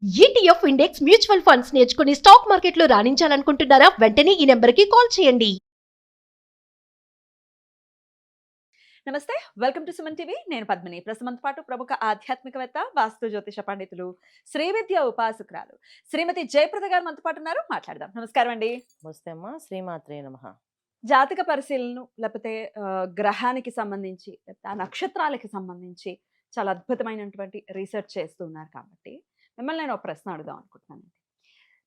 ETF index mutual funds నేర్చుకుని stock మార్కెట్లో రాణించాలనుకుంటున్నారా? వెంటనే ఈ నెంబర్కి కాల్ చేయండి. నమస్తే, వెల్కమ్ టు సుమన్ టీవీ. నేను పద్మిని. ప్రస్తుతం పాటు ప్రముఖ ఆధ్యాత్మికవేత్త, వాస్తు జ్యోతిష పండితులు, శ్రీ విద్య ఉపాసకురాలు శ్రీమతి జయప్రద గారు మనతో పాటు ఉన్నారు. మాట్లాడదాం. నమస్కారం అండి. నమస్తే అమ్మా, శ్రీమాత్రే నమః. జాతక పరిశీలన లేకపోతే గ్రహానికి సంబంధించి లేకపోతే ఆ నక్షత్రాలకి సంబంధించి చాలా అద్భుతమైనటువంటి రీసెర్చ్ చేస్తూ ఉన్నారు కాబట్టి మిమ్మల్ని నేను ఒక ప్రశ్న అడుగుదాం అనుకుంటున్నాను.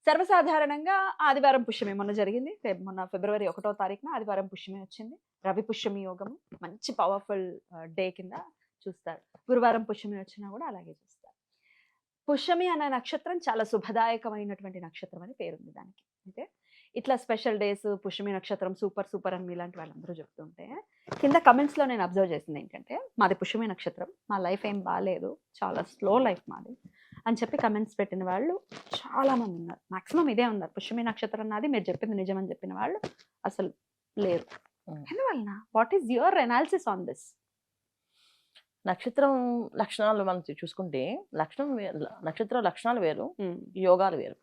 సర్వసాధారణంగా ఆదివారం పుష్యమి మొన్న జరిగింది. మొన్న ఫిబ్రవరి 1వ తారీఖున ఆదివారం పుష్యమి వచ్చింది. రవి పుష్యమి యోగము మంచి పవర్ఫుల్ డే కింద చూస్తారు. గురువారం పుష్యమి వచ్చినా కూడా అలాగే చూస్తారు. పుష్యమి అనే నక్షత్రం చాలా శుభదాయకమైనటువంటి నక్షత్రం అని పేరుంది దానికి. అయితే ఇట్లా స్పెషల్ డేస్ పుష్యమి నక్షత్రం సూపర్ సూపర్ అని మీలాంటి వాళ్ళందరూ చెప్తుంటే కింద కమెంట్స్లో నేను అబ్జర్వ్ చేసింది ఏంటంటే, మాది పుష్యమి నక్షత్రం, మా లైఫ్ ఏం బాగాలేదు, చాలా స్లో లైఫ్ మాది అని చెప్పి కమెంట్స్ పెట్టిన వాళ్ళు చాలా మంది ఉన్నారు. మాక్సిమం ఇదే ఉన్నారు, పుష్యమి నక్షత్రం నాది, మీరు చెప్పింది నిజమని చెప్పిన వాళ్ళు అసలు లేరు. ఎందువలన? What is your analysis on this? నక్షత్రం లక్షణాలు మనం చూసుకుంటే నక్షత్ర లక్షణాలు వేరు, యోగాలు వేరు.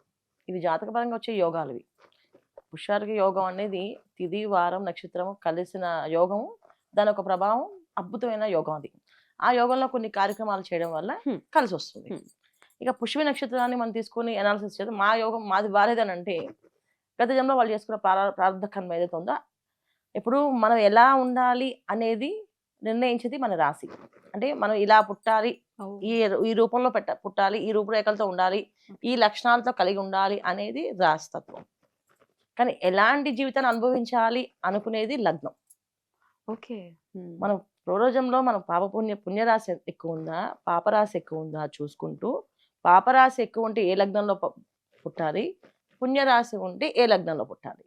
ఇవి జాతకపరంగా వచ్చే యోగాలు. ఇవి పుష్యార్క యోగం అనేది తిథి వారం నక్షత్రం కలిసిన యోగము, దాని ఒక ప్రభావం అద్భుతమైన యోగం. అది ఆ యోగంలో కొన్ని కార్యక్రమాలు చేయడం వల్ల కలిసి వస్తుంది. ఇక పుష్యమి నక్షత్రాన్ని మనం తీసుకొని అనాలిసిస్ చేద్దాం. మా యోగం మాది బాలేదని అంటే గత జన్మలో వాళ్ళు చేసుకున్న ప్రారంభ కర్మ ఏదైతే ఉందో, ఇప్పుడు మనం ఎలా ఉండాలి అనేది నిర్ణయించేది మన రాశి. అంటే మనం ఇలా పుట్టాలి, ఈ రూపంలో పుట్టాలి, ఈ రూపురేఖలతో ఉండాలి, ఈ లక్షణాలతో కలిగి ఉండాలి అనేది రాశితత్వం. కానీ ఎలాంటి జీవితాన్ని అనుభవించాలి అనుకునేది లగ్నం. ఓకే, మనం పూర్వజంలో మనం పుణ్యరాశి ఎక్కువ ఉందా, పాపరాశి ఎక్కువ ఉందా చూసుకుంటూ, పాపరాశి ఎక్కువ ఉంటే ఏ లగ్నంలో పుట్టాలి, పుణ్యరాశి ఉంటే ఏ లగ్నంలో పుట్టాలి.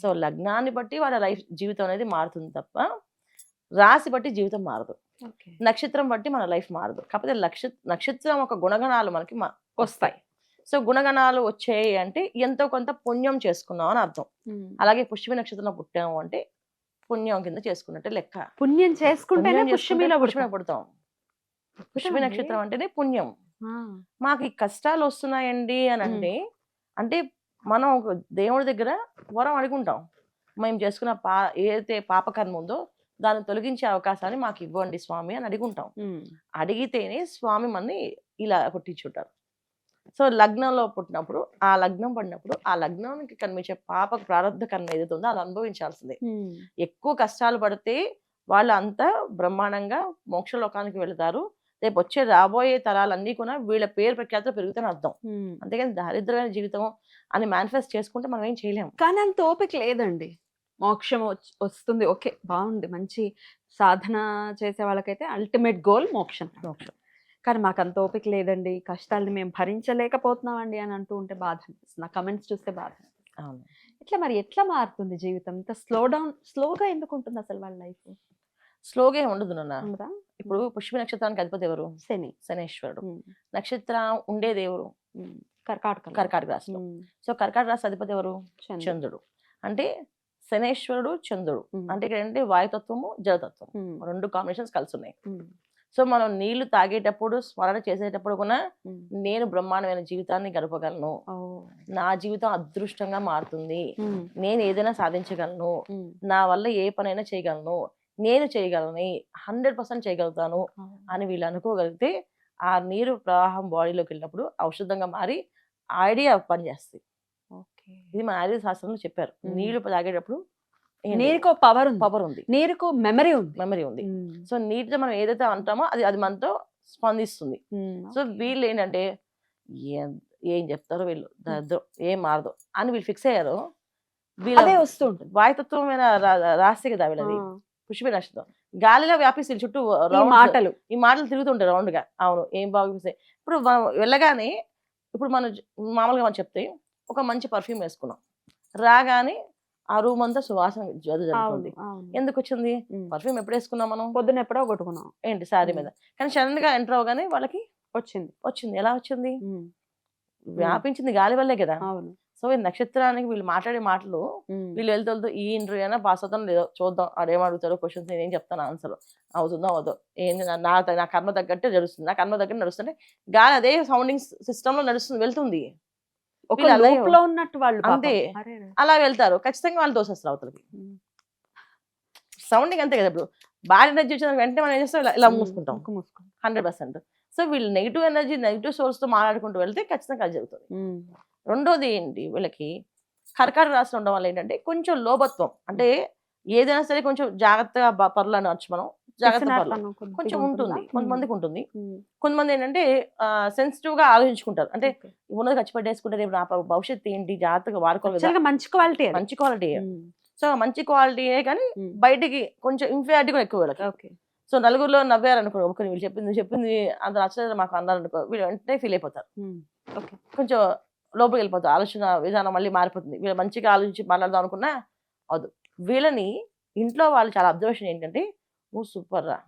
సో లగ్నాన్ని బట్టి వాళ్ళ లైఫ్ జీవితం అనేది మారుతుంది తప్ప రాశి బట్టి జీవితం మారదు. నక్షత్రం బట్టి మన లైఫ్ మారదు. కాకపోతే నక్షత్రం ఒక గుణగణాలు మనకి వస్తాయి. సో గుణగణాలు వచ్చాయి అంటే ఎంతో కొంత పుణ్యం చేసుకున్నాం అని అర్థం. అలాగే పుష్యమి నక్షత్రంలో పుట్టాము అంటే పుణ్యం కింద చేసుకున్నట్టే లెక్క. పుణ్యం చేసుకుంటేనే పుష్యమిలో పుడతాం. పుష్యమి నక్షత్రం అంటేనే పుణ్యం. మాకు ఈ కష్టాలు వస్తున్నాయండి అని అంటే మనం దేవుడి దగ్గర వరం అడుగుంటాం. మేము చేసుకున్న ఏదైతే పాపకర్మ ఉందో దాన్ని తొలగించే అవకాశాన్ని మాకు ఇవ్వండి స్వామి అని అడుగుంటాం. అడిగితేనే స్వామి మనని ఇలా పుట్టించుంటారు. సో లగ్నంలో పుట్టినప్పుడు, ఆ లగ్నం పడినప్పుడు ఆ లగ్నానికి కనిపించే పాప ప్రారంభ కర్మ ఏదైతే ఉందో అది అనుభవించాల్సిందే. ఎక్కువ కష్టాలు పడితే వాళ్ళు అంతా బ్రహ్మాండంగా మోక్షలోకానికి వెళతారు. రేపు వచ్చే రాబోయే తరాలన్నీ కూడా వీళ్ళ పేరు ప్రఖ్యాతులు పెరుగుతాయని అర్థం. అంతేగాని దారిద్రమైన జీవితం అని మేనిఫెస్ట్ చేసుకుంటే మనం ఏం చేయలేము. కానీ అంత ఓపిక లేదండి. మోక్షం వస్తుంది, ఓకే బాగుంది, మంచి సాధన చేసే వాళ్ళకైతే అల్టిమేట్ గోల్ మోక్షం. కానీ మాకు అంత ఓపిక లేదండి, కష్టాలని మేము భరించలేకపోతున్నామండి అని అంటూ ఉంటే బాధ అనిపిస్తుంది. ఆ కమెంట్స్ చూస్తే బాధ అనిపిస్తుంది. ఇట్లా మరి ఎట్లా మారుతుంది జీవితం? ఇంత స్లోగా ఎందుకు ఉంటుంది అసలు వాళ్ళ లైఫ్? స్లోగా ఉండదు నాన్న. ఇప్పుడు పుష్యమి నక్షత్రానికి అధిపతి ఎవరు? శనేశ్వరుడు. నక్షత్రం ఉండేది ఎవరు? కర్కాటక రాశిలో. సో కర్కాటక రాశి అధిపతి ఎవరు? చంద్రుడు. అంటే శనేశ్వరుడు చంద్రుడు అంటే ఇక్కడ వాయుతత్వము జలతత్వం రెండు కాంబినేషన్స్ కలిసి ఉన్నాయి. సో మనం నీళ్లు తాగేటప్పుడు స్మరణ చేసేటప్పుడు కూడా నేను బ్రహ్మాండమైన జీవితాన్ని గడపగలను, నా జీవితం అదృష్టంగా మారుతుంది, నేను ఏదైనా సాధించగలను, నా వల్ల ఏ పనైనా చేయగలను, నేను చేయగలని 100% చేయగలుగుతాను అని వీళ్ళు అనుకోగలిగితే ఆ నీరు ప్రవాహం బాడీలోకి వెళ్ళినప్పుడు ఔషధంగా మారి ఐడియా పనిచేస్తుంది. ఇది మన ఆయుర్వేద శాస్త్రంలో చెప్పారు. నీళ్లు తాగేటప్పుడు నీరుకు పవర్ ఉంది, నీరుకు మెమరీ ఉంది. సో నీటితో మనం ఏదైతే అంటామో అది మనతో స్పందిస్తుంది. సో వీళ్ళు ఏంటంటే ఏం చెప్తారో వీళ్ళు ఏం మారదు అని వీళ్ళు ఫిక్స్ అయ్యారు. వీళ్ళే వస్తూ ఉంటుంది. వాయుతత్వమైన రాశి కదా వీళ్ళది పుష్యమి నక్షత్రం. గాలిలో వ్యాపిస్తుంది చుట్టూ ఈ మాటలు తిరుగుతుంటాయి రౌండ్ గా. అవును, ఏం బాగా ఇప్పుడు మనం వెళ్ళగానే ఇప్పుడు మనం మామూలుగా మనం చెప్తే ఒక మంచి పర్ఫ్యూమ్ వేసుకున్నాం, రాగానే ఆ రూమ్ అంతా సువాసన జరుగుతుంది. ఎందుకు వచ్చింది? పర్ఫ్యూమ్ ఎప్పుడు వేసుకున్నాం మనం? పొద్దున్న ఎప్పుడో కొట్టుకున్నాం ఏంటి శారీ మీద. కానీ సడన్ గా ఎంటర్ అవగానే వాళ్ళకి వచ్చింది. ఎలా వచ్చింది? వ్యాపించింది గాలి వల్లే కదా. సో ఈ నక్షత్రానికి వీళ్ళు మాట్లాడే మాటలు వీళ్ళు వెళ్తూ ఈ ఇంటర్వ్యూ అయినా పాస్ అవుతాను లేదో చూద్దాం, ఆడేం అడుగుతారో క్వశ్చన్స్ నేనేం చెప్తాను ఆన్సర్, అవుతుందో అవుదో ఏంది నా కర్మ తగ్గట్టే జరుగుతుంది, నా కర్మ తగ్గట్టు నడుస్తుంటే గాలి అదే సౌండింగ్ సిస్టమ్ లో నడుస్తుంది వెళ్తుంది. ఒక వీళ్ళు అలాగే loop లో ఉన్నట్టు వాళ్ళు పాపం. అంతే. అరే రే. అలా వెళ్తారు, ఖచ్చితంగా వాళ్ళు తోసేస్తారు అవతలకి. సౌండింగ్ అంతే కదా. ఇప్పుడు బాడీ ఎనర్జీ వచ్చిన వెంటనే మనం ఏం చేస్తాం, ఇలా మూసుకుంటాం ముక్కు మూసుకుంటాం. 100%. సో వీళ్ళు నెగిటివ్ ఎనర్జీ నెగిటివ్ సోర్స్ తో మాట్లాడుకుంటూ వెళ్తే ఖచ్చితంగా అది జరుగుతుంది. రెండోది ఏంటి, వీళ్ళకి కర్కాటక రాశి ఉండడం వల్ల ఏంటంటే కొంచెం లోభత్వం, అంటే ఏదైనా సరే కొంచెం జాగ్రత్తగా పనులు అనొచ్చు మనం, జాగ్రత్త పనులు కొంచెం ఉంటుంది, కొంతమందికి ఉంటుంది. కొంతమంది ఏంటంటే సెన్సిటివ్ గా ఆలోచించుకుంటారు, అంటే ఉన్నది ఖర్చు పెట్టేసుకుంటే రేపు నా భవిష్యత్తు ఏంటి, జాగ్రత్తగా వాడుకోవాలి కదా. మంచి క్వాలిటీ. మంచి క్వాలిటీ. సో మంచి క్వాలిటీయే కానీ బయటికి కొంచెం ఇన్ఫీరియారిటీ కూడా ఎక్కువ వీళ్ళకి. ఓకే. సో నలుగురిలో నవ్వారు అనుకో, ఒక వీళ్ళు చెప్పింది అంత నచ్చలేదు మాకు అన్నారు అనుకో, వీళ్ళు వెంటనే ఫీల్ అయిపోతారు, ఓకే. కొంచెం లోపలికి వెళ్ళిపోతారు, ఆలోచన విధానం మళ్ళీ మారిపోతుంది. వీళ్ళు మంచిగా ఆలోచించి మాట్లాడదాం అనుకున్నా అవదు. వీళ్ళని ఇంట్లో వాళ్ళు చాలా అబ్జర్వేషన్ ఏంటంటే, నువ్వు సూపర్ రా,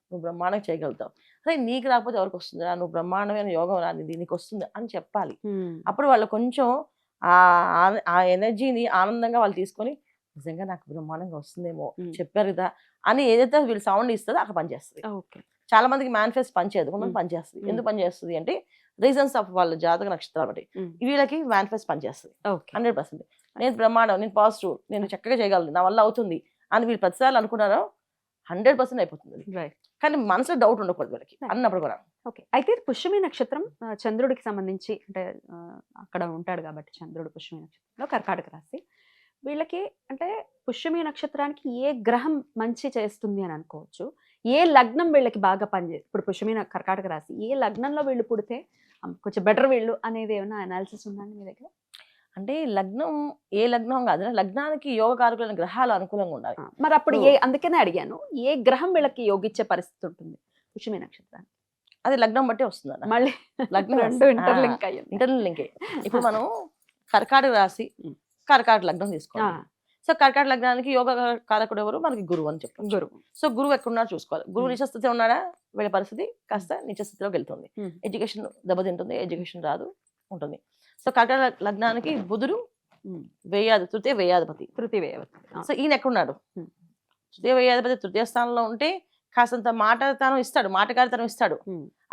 నువ్వు బ్రహ్మాండంగా చేయగలుగుతావు, అరే నీకు రాకపోతే ఎవరికి వస్తుంది రా, నువ్వు బ్రహ్మాండమైన యోగం రా, నీకు వస్తుంది అని చెప్పాలి. అప్పుడు వాళ్ళు కొంచెం ఆ ఎనర్జీని ఆనందంగా వాళ్ళు తీసుకొని నిజంగా నాకు బ్రహ్మాండంగా వస్తుందేమో చెప్పారు కదా అని ఏదైతే వీళ్ళు సౌండ్ ఇస్తుందో అక్కడ పనిచేస్తుంది. చాలా మందికి మేనిఫెస్ట్ పనిచేయదు, కొంతమంది పనిచేస్తుంది. ఎందుకు పనిచేస్తుంది అంటే రీజన్స్ ఆఫ్ వాళ్ళ జాతక నక్షత్రాలు బట్టి వీళ్ళకి మేనిఫెస్ట్ పనిచేస్తుంది 100%. నేను బ్రహ్మాండం, నేను పాజిటివ్, నేను చక్కగా చేయగలను, నా వల్ల అవుతుంది అని వీళ్ళు ప్రతిసారి అనుకున్నారో 100% అయిపోతుంది. కానీ మనసులో డౌట్ ఉండకూడదు వీళ్ళకి అన్నప్పుడు కూడా. ఓకే. అయితే పుష్యమి నక్షత్రం చంద్రుడికి సంబంధించి, అంటే అక్కడ ఉంటాడు కాబట్టి చంద్రుడు పుష్యమి నక్షత్రంలో కర్కాటక రాశి. వీళ్ళకి అంటే పుష్యమి నక్షత్రానికి ఏ గ్రహం మంచి చేస్తుంది అని అనుకోవచ్చు, ఏ లగ్నం వీళ్ళకి బాగా పనిచేస్తుంది. ఇప్పుడు పుష్యమి కర్కాటక రాశి ఏ లగ్నంలో వీళ్ళు పుడితే కొంచెం బెటర్ వీళ్ళు అనేది ఏమైనా అనాలిసిస్ ఉందండి మీ దగ్గర? అంటే లగ్నం ఏ లగ్నం కాదు, లగ్నానికి యోగ కారకులైన గ్రహాలు అనుకూలంగా ఉండాలి. మరి అప్పుడు అందుకనే అడిగాను, ఏ గ్రహం వీళ్ళకి యోగిచ్చే పరిస్థితి ఉంటుంది పుష్యమి నక్షత్రానికి? అది లగ్నం బట్టి వస్తుంది అన్న. మళ్ళీ లగ్నం ఇంటర్లింక్ ఇంటర్లింకే. ఇప్పుడు మనం కర్కాటక రాశి కర్కాటక లగ్నం తీసుకోవాలి. సో కర్కాటక లగ్నానికి యోగ కారకుడు ఎవరు, మనకి గురువు అని చెప్పారు. గురువు. సో గురువు ఎక్కడున్నాడు చూసుకోవాలి. గురువు నీచస్థితి ఉన్నాడా, వీళ్ళ పరిస్థితి కాస్త నీచస్థితిలోకి వెళ్తుంది. ఎడ్యుకేషన్ దెబ్బతింటుంది, ఎడ్యుకేషన్ రాదు ఉంటుంది. సో కర్కాటక లగ్నానికి బుధుడు తృతీయ వ్యయాధిపతి. సో ఈయన ఎక్కడున్నాడు, తృతీయ వ్యయాధిపతి తృతీయ స్థానంలో ఉంటే కాస్తంత మాటతనం ఇస్తాడు, మాటకారితనం ఇస్తాడు.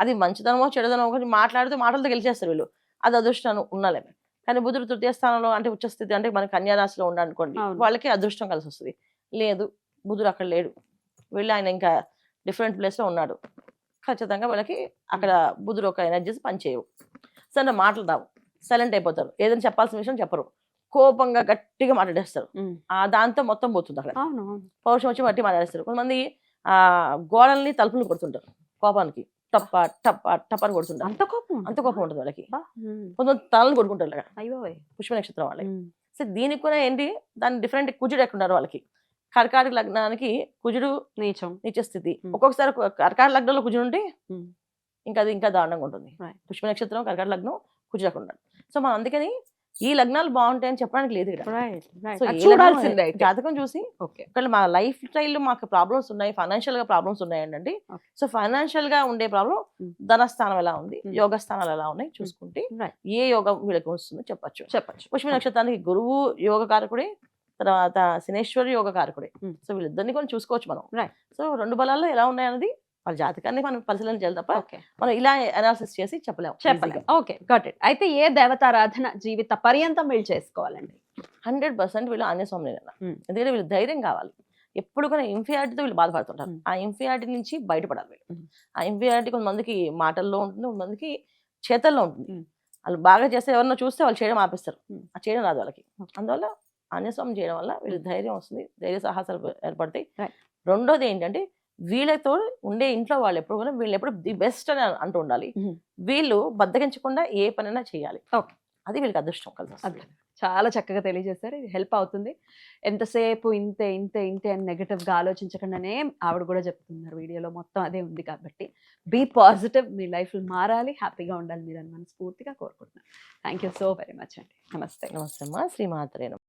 అది మంచిదనమో చెడుదనమో కొంచెం మాట్లాడితే మాటలతో గెలిచేస్తారు వీళ్ళు, అది అదృష్టం ఉన్నాలే. కానీ బుధుడు తృతీయ స్థానంలో అంటే ఉచ్చస్థితి అంటే మన కన్యా రాశిలో ఉన్నాడు అనుకోండి, వాళ్ళకి అదృష్టం కలిసి వస్తుంది. లేదు బుధుడు అక్కడ లేడు, వీళ్ళు ఆయన ఇంకా డిఫరెంట్ ప్లేస్లో ఉన్నాడు, ఖచ్చితంగా వాళ్ళకి అక్కడ బుధుడు ఒక ఎనర్జీస్ పనిచేయవు. సరే మాటలు రావు, సైలెంట్ అయిపోతారు, ఏదైనా చెప్పాల్సిన విషయం చెప్పరు, కోపంగా గట్టిగా మాట్లాడేస్తారు, దాంతో మొత్తం పోతుంది అక్కడ. పౌరుషం వచ్చి బట్టి మాట్లాడేస్తారు. కొంతమంది గోడల్ని తలుపులు కొడుతుంటారు కోపానికి, టప్ప టప్ప టప్పని కొడుతుంటారు, అంత కోపం ఉంటుంది వాళ్ళకి. కొంతమంది తలని కొడుకుంటారు పుష్ప నక్షత్రం వాళ్ళకి. సో దీనికి కూడా ఏంటి, దాని డిఫరెంట్ కుజుడు ఎక్కడున్నారు వాళ్ళకి. కర్కాటక లగ్నానికి కుజుడు నీచ స్థితి. ఒక్కొక్కసారి కర్కాటక లగ్నంలో కుజుడు ఉంటే ఇంకా అది ఇంకా దారుణంగా ఉంటుంది. పుష్ప నక్షత్రం కర్కాటక లగ్నం కుజుడు అక్కడ ఉండాలి. సో మనం అందుకని ఈ లగ్నాలు బాగుంటాయని చెప్పడానికి లేదు ఇక్కడ. జాతకం చూసి ఒకవేళ మా లైఫ్ స్టైల్ మాకు ప్రాబ్లమ్స్ ఉన్నాయి, ఫైనాన్షియల్ గా ప్రాబ్లమ్స్ ఉన్నాయండి. సో ఫైనాన్షియల్ గా ఉండే ప్రాబ్లం ధనస్థానం ఎలా ఉంది, యోగ స్థానాలు ఎలా ఉన్నాయి చూసుకుంటే ఏ యోగం వీళ్ళకి వస్తుందో చెప్పచ్చు. పుష్ప నక్షత్రానికి గురువు యోగ కారకుడే, తర్వాత శనేశ్వరి యోగ కారకుడే. సో వీళ్ళిద్దరిని కూడా చూసుకోవచ్చు మనం. సో రెండు బలాల్లో ఎలా ఉన్నాయన్నది వాళ్ళ జాతకాన్ని మనం పరిశీలన చేయాలి తప్ప మనం ఇలా అనాలిసిస్ చేసి చెప్పలేము. Okay, got it. అయితే ఏ దేవతారాధన జీవిత పర్యంతం వీళ్ళు చేసుకోవాలండి? 100% వీళ్ళు ఆంజనేయ స్వామి. ఎందుకంటే వీళ్ళు ధైర్యం కావాలి. ఎప్పుడు కూడా ఇన్ఫీరియారిటీతో వీళ్ళు బాధపడుతుంటారు. ఆ ఇన్ఫీరియారిటీ నుంచి బయటపడాలి వీళ్ళు. ఆ ఇన్ఫీరియారిటీ కొంతమందికి మాటల్లో ఉంటుంది, కొంతమందికి చేతల్లో ఉంటుంది. వాళ్ళు బాగా చేస్తే ఎవరన్నా చూస్తే వాళ్ళు చేయడం ఆపేస్తారు, ఆ చేయడం రాదు వాళ్ళకి. అందువల్ల ఆంజనేయ స్వామి చేయడం వల్ల వీళ్ళకి ధైర్యం వస్తుంది, ధైర్య సాహసాలు ఏర్పడతాయి. రెండోది ఏంటంటే వీళ్ళతో ఉండే ఇంట్లో వాళ్ళు ఎప్పుడు కూడా వీళ్ళు ఎప్పుడు ది బెస్ట్ అని అంటూ ఉండాలి. వీళ్ళు బద్దగించకుండా ఏ పనైనా చేయాలి, అది వీళ్ళకి అదృష్టం కలిసి వస్తుంది. చాలా చక్కగా తెలియజేశారు, ఇది హెల్ప్ అవుతుంది. ఎంతసేపు ఇంతే ఇంతే ఇంతే అని నెగటివ్గా ఆలోచించకుండానే ఆవిడ కూడా చెప్తున్నారు వీడియోలో, మొత్తం అదే ఉంది. కాబట్టి బీ పాజిటివ్, మీ లైఫ్లో మారాలి, హ్యాపీగా ఉండాలి మీరు అని మనస్ఫూర్తిగా కోరుకుంటున్నాను. Thank you so very much అండి. నమస్తే. నమస్తే అమ్మా, శ్రీమాత్రే నమః.